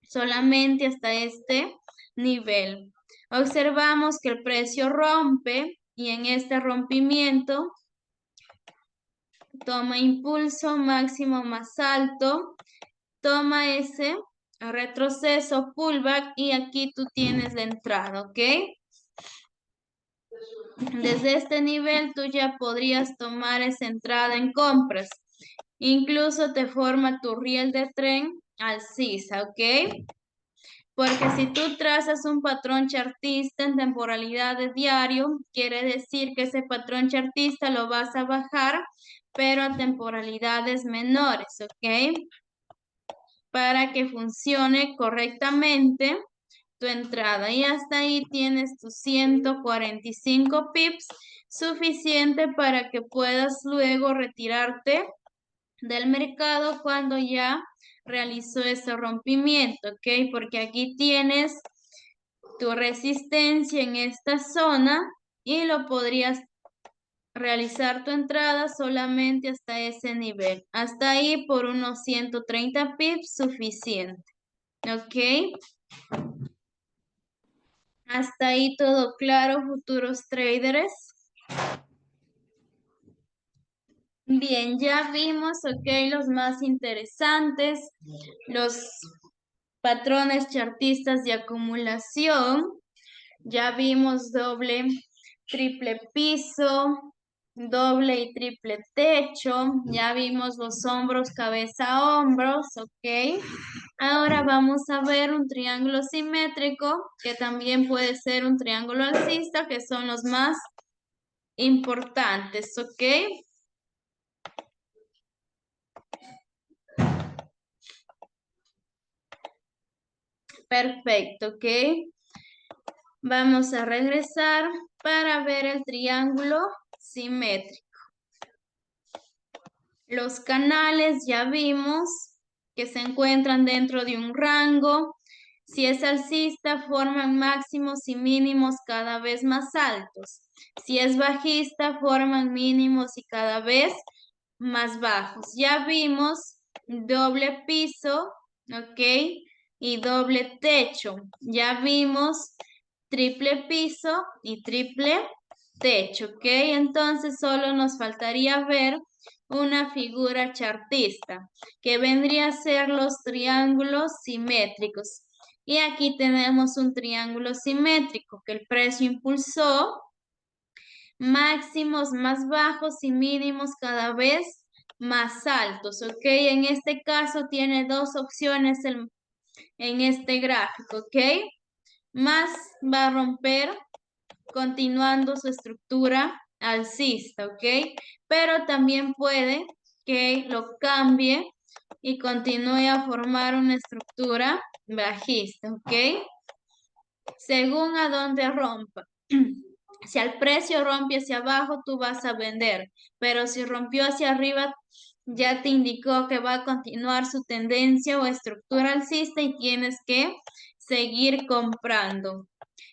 solamente hasta este nivel. Observamos que el precio rompe y en este rompimiento toma impulso máximo más alto, toma ese retroceso, pullback y aquí tú tienes la entrada, ¿ok? Desde este nivel tú ya podrías tomar esa entrada en compras. Incluso te forma tu riel de tren alcista, ¿ok? Porque si tú trazas un patrón chartista en temporalidad de diario, quiere decir que ese patrón chartista lo vas a bajar, pero a temporalidades menores, ¿ok? Para que funcione correctamente tu entrada. Y hasta ahí tienes tus 145 pips, suficiente para que puedas luego retirarte del mercado cuando ya realizó ese rompimiento, ¿ok? Porque aquí tienes tu resistencia en esta zona y lo podrías realizar tu entrada solamente hasta ese nivel. Hasta ahí por unos 130 pips suficiente, ¿ok? Hasta ahí todo claro, futuros traders. Bien, ya vimos, ok, los más interesantes, los patrones chartistas de acumulación. Ya vimos doble, triple piso, doble y triple techo. Ya vimos los hombros, cabeza, hombros, ok. Ahora vamos a ver un triángulo simétrico, que también puede ser un triángulo alcista, que son los más importantes, ok. Perfecto, ok. Vamos a regresar para ver el triángulo simétrico. Los canales ya vimos que se encuentran dentro de un rango. Si es alcista, forman máximos y mínimos cada vez más altos. Si es bajista, forman mínimos y cada vez más bajos. Ya vimos doble piso, ¿ok? Y doble techo. Ya vimos triple piso y triple techo, ¿ok? Entonces solo nos faltaría ver una figura chartista, que vendría a ser los triángulos simétricos. Y aquí tenemos un triángulo simétrico que el precio impulsó máximos más bajos y mínimos cada vez más altos, ¿ok? En este caso tiene dos opciones en este gráfico, ¿ok? Más va a romper continuando su estructura alcista, ¿ok? Pero también puede que lo cambie y continúe a formar una estructura bajista, ¿ok? Según a dónde rompa. Si al precio rompe hacia abajo, tú vas a vender, pero si rompió hacia arriba, ya te indicó que va a continuar su tendencia o estructura alcista y tienes que seguir comprando.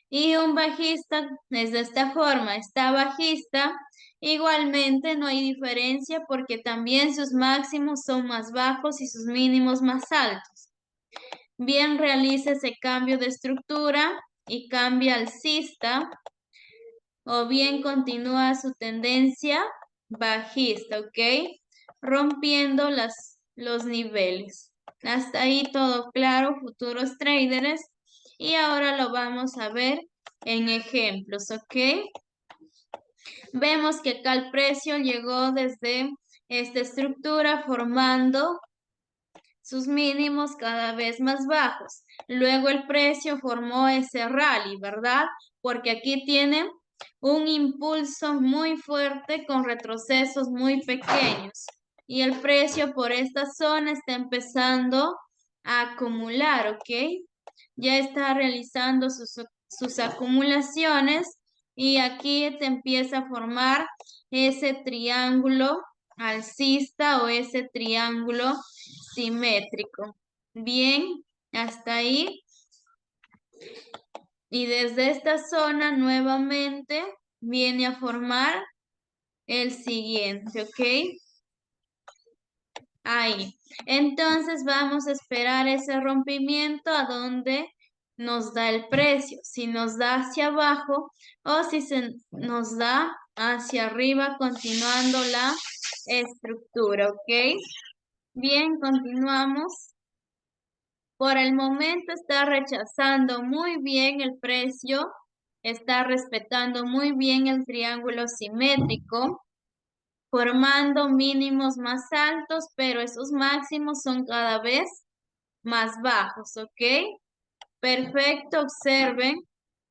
Y un bajista es de esta forma, está bajista, igualmente no hay diferencia porque también sus máximos son más bajos y sus mínimos más altos. Bien realiza ese cambio de estructura y cambia alcista, o bien continúa su tendencia bajista, ¿ok? Rompiendo los niveles. Hasta ahí todo claro, futuros traders. Y ahora lo vamos a ver en ejemplos, ¿ok? Vemos que acá el precio llegó desde esta estructura formando sus mínimos cada vez más bajos. Luego el precio formó ese rally, ¿verdad? Porque aquí tiene un impulso muy fuerte con retrocesos muy pequeños. Y el precio por esta zona está empezando a acumular, ¿ok? Ya está realizando sus acumulaciones y aquí te empieza a formar ese triángulo alcista o ese triángulo simétrico. Bien, hasta ahí. Y desde esta zona nuevamente viene a formar el siguiente, ¿ok? Ahí. Entonces vamos a esperar ese rompimiento a donde nos da el precio. Si nos da hacia abajo o si nos da hacia arriba continuando la estructura, ¿ok? Bien, continuamos. Por el momento está rechazando muy bien el precio, está respetando muy bien el triángulo simétrico. formando mínimos más altos, pero esos máximos son cada vez más bajos, ¿ok? Perfecto, observen.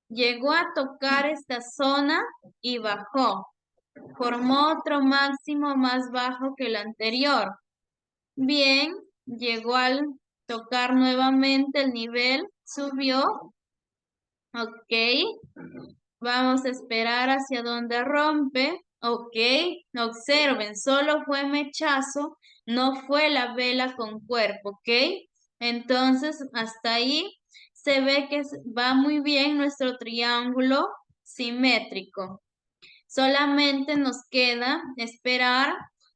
Llegó a tocar esta zona y bajó. Formó otro máximo más bajo que el anterior. Bien, llegó al tocar nuevamente el nivel, subió. Ok, vamos a esperar hacia donde rompe. Ok, observen, solo fue mechazo, no fue la vela con cuerpo, ¿ok? Entonces, hasta ahí se ve que va muy bien nuestro triángulo simétrico. Solamente nos queda esperar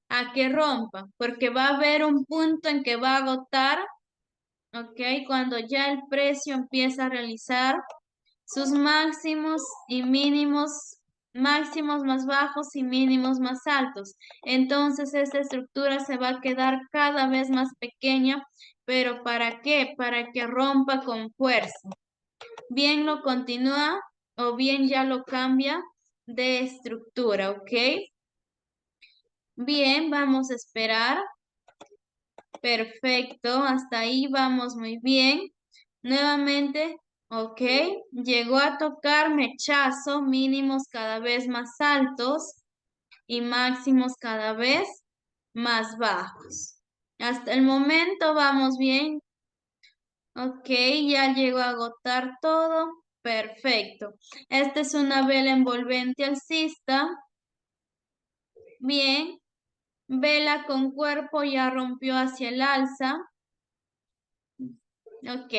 a que rompa, porque va a haber un punto en que va a agotar, ¿ok? Cuando ya el precio empieza a realizar sus máximos y mínimos, máximos más bajos y mínimos más altos. Entonces esta estructura se va a quedar cada vez más pequeña, pero ¿para qué? Para que rompa con fuerza. Bien lo continúa o bien ya lo cambia de estructura, ¿ok? Bien, vamos a esperar. Perfecto, hasta ahí vamos muy bien. Nuevamente, ok, llegó a tocar mechazo, mínimos cada vez más altos y máximos cada vez más bajos. Hasta el momento vamos bien. Ok, ya llegó a agotar todo. Perfecto. Esta es una vela envolvente alcista. Bien. Vela con cuerpo ya rompió hacia el alza. Ok,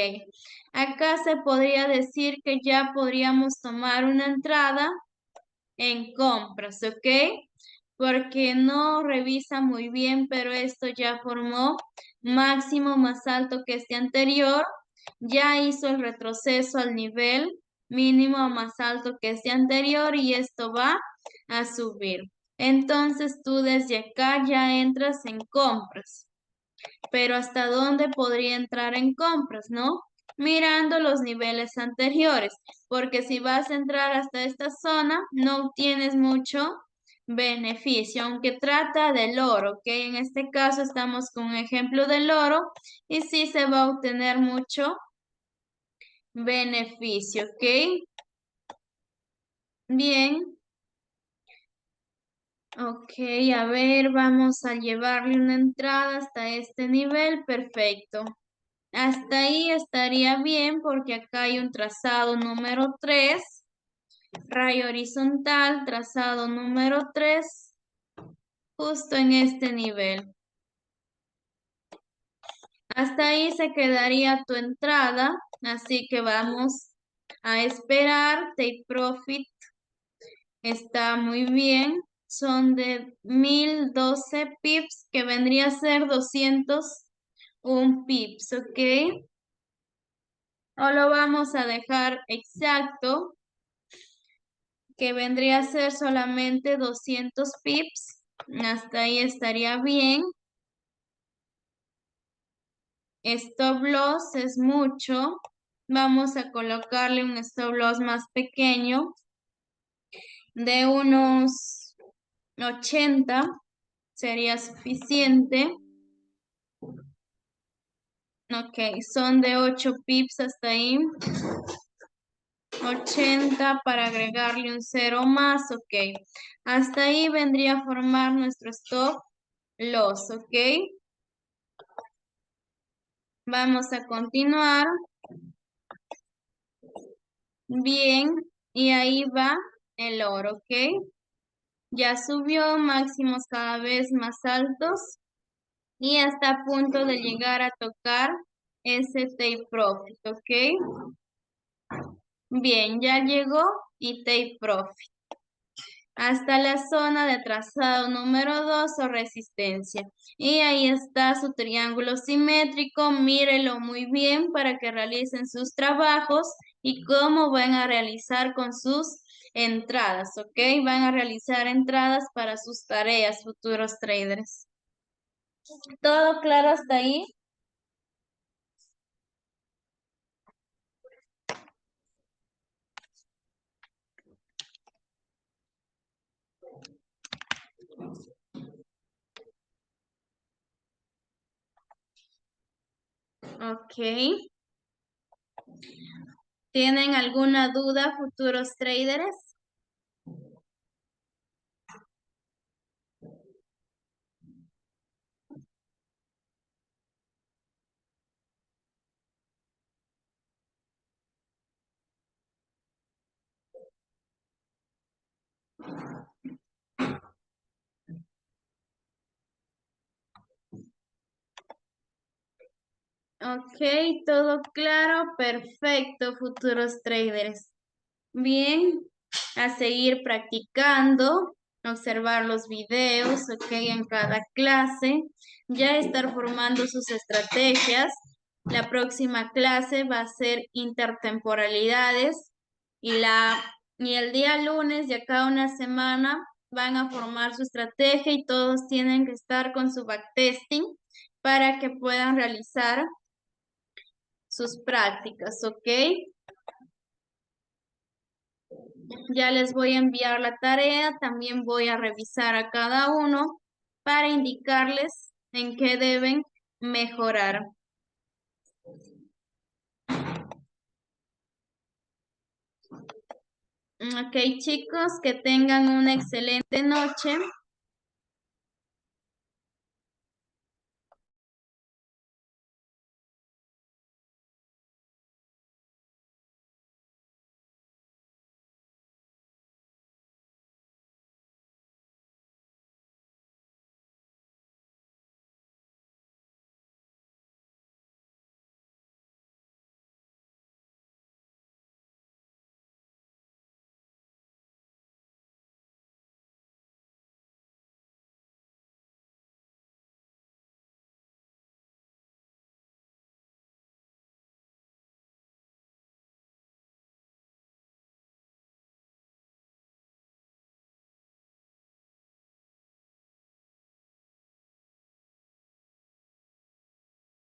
acá se podría decir que ya podríamos tomar una entrada en compras, ¿ok? Porque no revisa muy bien, pero esto ya formó máximo más alto que este anterior. Ya hizo el retroceso al nivel mínimo más alto que este anterior y esto va a subir. Entonces tú desde acá ya entras en compras. Pero ¿hasta dónde podría entrar en compras, no? Mirando los niveles anteriores, porque si vas a entrar hasta esta zona, no obtienes mucho beneficio, aunque trata del oro, ¿ok? En este caso estamos con un ejemplo del oro y sí se va a obtener mucho beneficio, ¿ok? Bien. Ok, a ver, vamos a llevarle una entrada hasta este nivel, perfecto. Hasta ahí estaría bien porque acá hay un trazado número 3, rayo horizontal, trazado número 3, justo en este nivel. Hasta ahí se quedaría tu entrada, así que vamos a esperar. Take profit está muy bien, son de 1012 pips, que vendría a ser 201 pips, ¿ok? O lo vamos a dejar exacto, que vendría a ser solamente 200 pips. Hasta ahí estaría bien. Stop loss es mucho. Vamos a colocarle un stop loss más pequeño de unos 80. Sería suficiente. Ok, son de 8 pips hasta ahí. 80 para agregarle un 0 más, ok. Hasta ahí vendría a formar nuestro stop loss, ok. Vamos a continuar. Bien, y ahí va el oro, ¿ok? Ya subió máximos cada vez más altos y hasta a punto de llegar a tocar ese take profit, ¿ok? Bien, ya llegó y take profit. Hasta la zona de trazado número 2 o resistencia. Y ahí está su triángulo simétrico. Mírelo muy bien para que realicen sus trabajos y cómo van a realizar con sus entradas, ¿ok? Van a realizar entradas para sus tareas, futuros traders. ¿Todo claro hasta ahí? Ok. ¿Tienen alguna duda, futuros traders? Ok, todo claro, perfecto, futuros traders. Bien, a seguir practicando, observar los videos, ok, en cada clase, ya estar formando sus estrategias. La próxima clase va a ser intertemporalidades y el día lunes de cada una semana van a formar su estrategia y todos tienen que estar con su backtesting para que puedan realizar sus prácticas, ¿ok? Ya les voy a enviar la tarea, también voy a revisar a cada uno para indicarles en qué deben mejorar. Ok, chicos, que tengan una excelente noche.